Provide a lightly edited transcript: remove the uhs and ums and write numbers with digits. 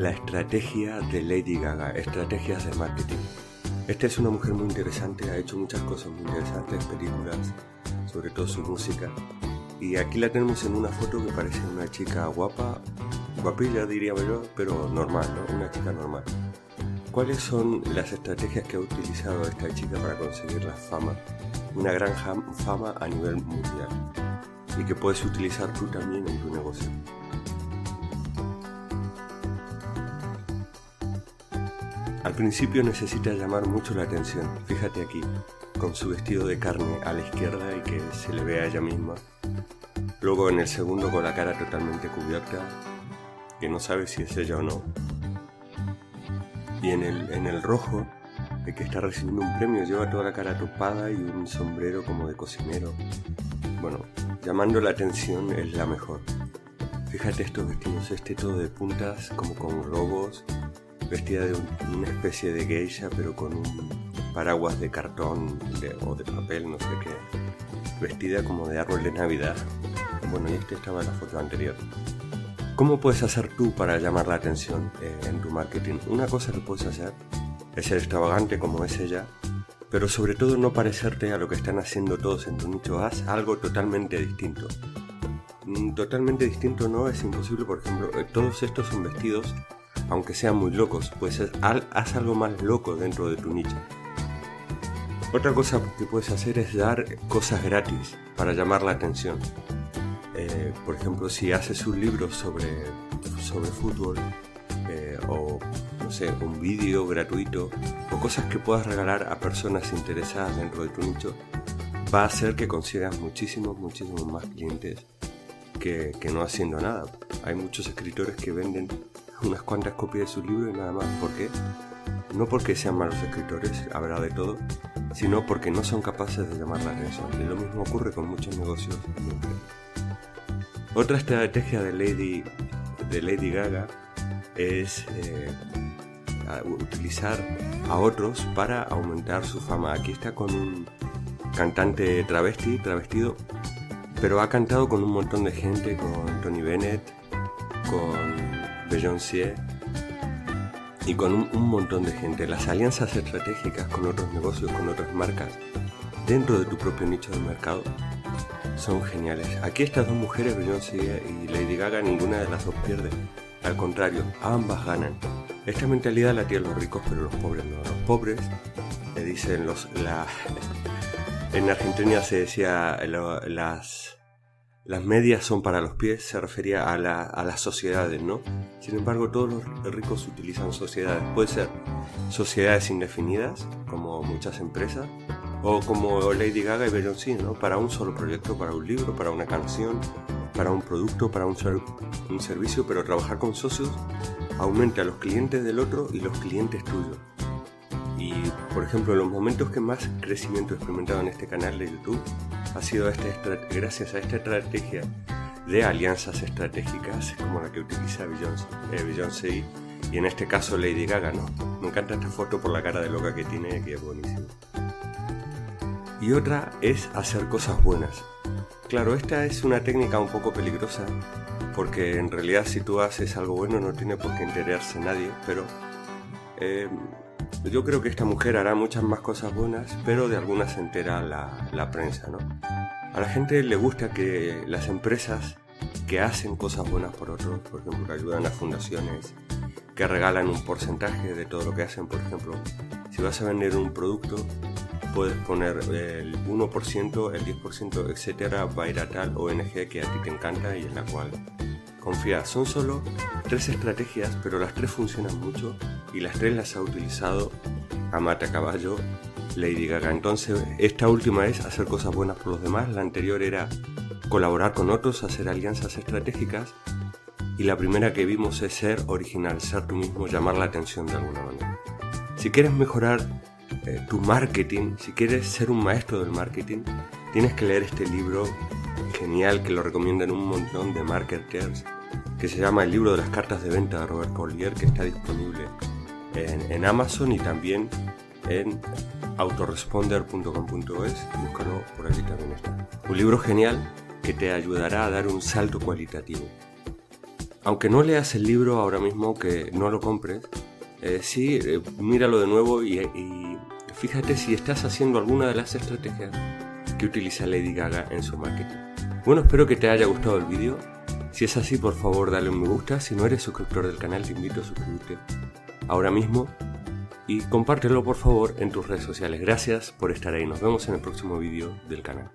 La estrategia de Lady Gaga, estrategias de marketing. Esta es una mujer muy interesante, ha hecho muchas cosas muy interesantes, películas, sobre todo su música. Y aquí la tenemos en una foto que parece una chica guapa, guapilla diría yo, pero normal, ¿no? Una chica normal. ¿Cuáles son las estrategias que ha utilizado esta chica para conseguir la fama? Una gran fama a nivel mundial. Y que puedes utilizar tú también en tu negocio. Al principio necesita llamar mucho la atención, fíjate aquí, con su vestido de carne a la izquierda y que se le vea a ella misma. Luego en el segundo con la cara totalmente cubierta, que no sabe si es ella o no. Y en el rojo, el que está recibiendo un premio, lleva toda la cara tapada y un sombrero como de cocinero. Bueno, llamando la atención es la mejor. Fíjate estos vestidos, todo de puntas, como con globos. Vestida de una especie de geisha, pero con un paraguas de cartón o de papel, no sé qué. Vestida como de árbol de Navidad. Bueno, y estaba en la foto anterior. ¿Cómo puedes hacer tú para llamar la atención en tu marketing? Una cosa que puedes hacer es ser extravagante como es ella, pero sobre todo no parecerte a lo que están haciendo todos en tu nicho. Haz algo totalmente distinto. Totalmente distinto no es imposible, por ejemplo, todos estos son vestidos. Aunque sean muy locos, pues haz algo más loco dentro de tu nicho. Otra cosa que puedes hacer es dar cosas gratis para llamar la atención. Por ejemplo, si haces un libro sobre fútbol o no sé, un vídeo gratuito o cosas que puedas regalar a personas interesadas dentro de tu nicho, va a hacer que consigas muchísimos más clientes que no haciendo nada. Hay muchos escritores que venden unas cuantas copias de su libro y nada más. ¿Por qué? No porque sean malos escritores, habrá de todo, sino porque no son capaces de llamar la atención. Y lo mismo ocurre con muchos negocios. Otra estrategia de Lady Gaga es utilizar a otros para aumentar su fama. Aquí está con un cantante travestido, pero ha cantado con un montón de gente, con Tony Bennett, con Beyoncé y con un montón de gente. Las alianzas estratégicas con otros negocios, con otras marcas dentro de tu propio nicho de mercado son geniales. Aquí estas dos mujeres, Beyoncé y Lady Gaga, ninguna de las dos pierde. Al contrario, ambas ganan. Esta mentalidad la tienen los ricos, pero los pobres no. Los pobres, le dicen en Argentina se decía las medias son para los pies, se refería a las sociedades, ¿no? Sin embargo, todos los ricos utilizan sociedades. Puede ser sociedades indefinidas, como muchas empresas, o como Lady Gaga y Beyoncé, ¿no? Para un solo proyecto, para un libro, para una canción, para un producto, para un servicio, pero trabajar con socios aumenta los clientes del otro y los clientes tuyos. Y, por ejemplo, los momentos que más crecimiento he experimentado en este canal de YouTube ha sido gracias a esta estrategia de alianzas estratégicas como la que utiliza Beyoncé y en este caso Lady Gaga, ¿no? Me encanta esta foto por la cara de loca que tiene, que es buenísima. Y otra es hacer cosas buenas. Claro, esta es una técnica un poco peligrosa porque en realidad si tú haces algo bueno no tiene por qué enterarse nadie, pero yo creo que esta mujer hará muchas más cosas buenas, pero de algunas se entera la prensa, ¿no? A la gente le gusta que las empresas que hacen cosas buenas por otros, por ejemplo, que ayudan a fundaciones, que regalan un porcentaje de todo lo que hacen, por ejemplo, si vas a vender un producto, puedes poner el 1%, el 10%, etcétera, va a ir a tal ONG que a ti te encanta y en la cual confías. Son solo 3 estrategias, pero las 3 funcionan mucho y las 3 las ha utilizado a matacaballo Lady Gaga. Entonces, esta última es hacer cosas buenas por los demás, la anterior era colaborar con otros, hacer alianzas estratégicas, y la primera que vimos es ser original, ser tú mismo, llamar la atención de alguna manera. Si quieres mejorar tu marketing, si quieres ser un maestro del marketing, tienes que leer este libro genial que lo recomiendan un montón de marketers, que se llama El libro de las cartas de venta de Robert Collier, que está disponible en Amazon y también en autoresponder.com.es. Búscalo, por allí también está. Un libro genial que te ayudará a dar un salto cualitativo. aunque no leas el libro ahora mismo, que no lo compres, míralo de nuevo y fíjate si estás haciendo alguna de las estrategias que utiliza Lady Gaga en su marketing. Bueno, espero que te haya gustado el vídeo. Si es así, por favor dale un me gusta. Si no eres suscriptor del canal, te invito a suscribirte ahora mismo y compártelo por favor en tus redes sociales. Gracias por estar ahí. Nos vemos en el próximo vídeo del canal.